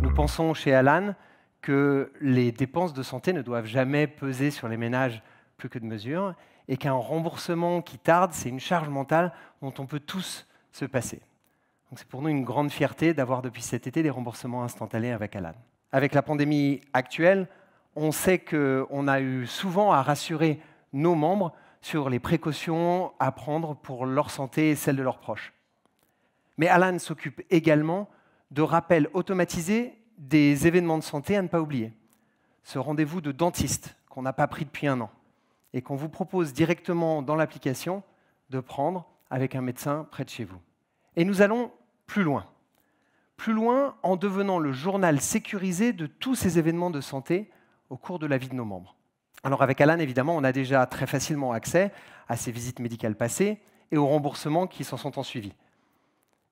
Nous pensons chez Alan que les dépenses de santé ne doivent jamais peser sur les ménages plus que de mesure et qu'un remboursement qui tarde, c'est une charge mentale dont on peut tous se passer. C'est pour nous une grande fierté d'avoir depuis cet été des remboursements instantanés avec Alan. Avec la pandémie actuelle, on sait qu'on a eu souvent à rassurer nos membres sur les précautions à prendre pour leur santé et celle de leurs proches. Mais Alan s'occupe également de rappels automatisés des événements de santé à ne pas oublier. Ce rendez-vous de dentiste qu'on n'a pas pris depuis 1 an et qu'on vous propose directement dans l'application de prendre avec un médecin près de chez vous. Et nous allons plus loin. Plus loin en devenant le journal sécurisé de tous ces événements de santé au cours de la vie de nos membres. Alors avec Alan, évidemment, on a déjà très facilement accès à ces visites médicales passées et aux remboursements qui s'en sont ensuivis.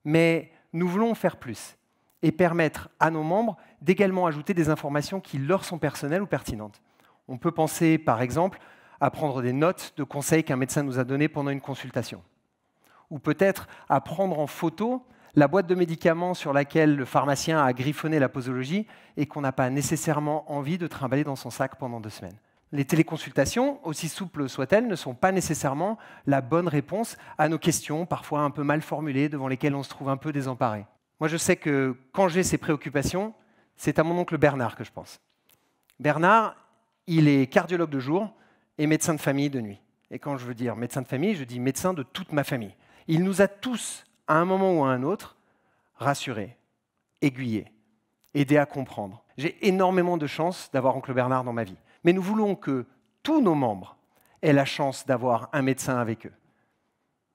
Mais nous voulons faire plus et permettre à nos membres d'également ajouter des informations qui leur sont personnelles ou pertinentes. On peut penser, par exemple, à prendre des notes de conseils qu'un médecin nous a donnés pendant une consultation. Ou peut-être à prendre en photo la boîte de médicaments sur laquelle le pharmacien a griffonné la posologie et qu'on n'a pas nécessairement envie de trimballer dans son sac pendant 2 semaines. Les téléconsultations, aussi souples soient-elles, ne sont pas nécessairement la bonne réponse à nos questions, parfois un peu mal formulées, devant lesquelles on se trouve un peu désemparé. Moi, je sais que quand j'ai ces préoccupations, c'est à mon oncle Bernard que je pense. Bernard, il est cardiologue de jour et médecin de famille de nuit. Et quand je veux dire médecin de famille, je dis médecin de toute ma famille. Il nous a tous, à un moment ou à un autre, rassurés, aiguillés, aidés à comprendre. J'ai énormément de chance d'avoir oncle Bernard dans ma vie. Mais nous voulons que tous nos membres aient la chance d'avoir un médecin avec eux.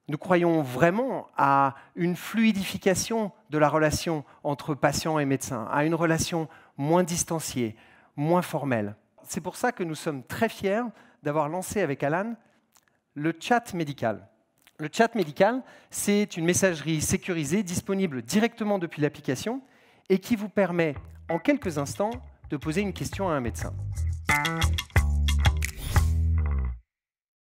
Nous croyons vraiment à une fluidification de la relation entre patient et médecin, à une relation moins distanciée, moins formelle. C'est pour ça que nous sommes très fiers d'avoir lancé avec Alan le chat médical. Le chat médical, c'est une messagerie sécurisée disponible directement depuis l'application et qui vous permet en quelques instants de poser une question à un médecin.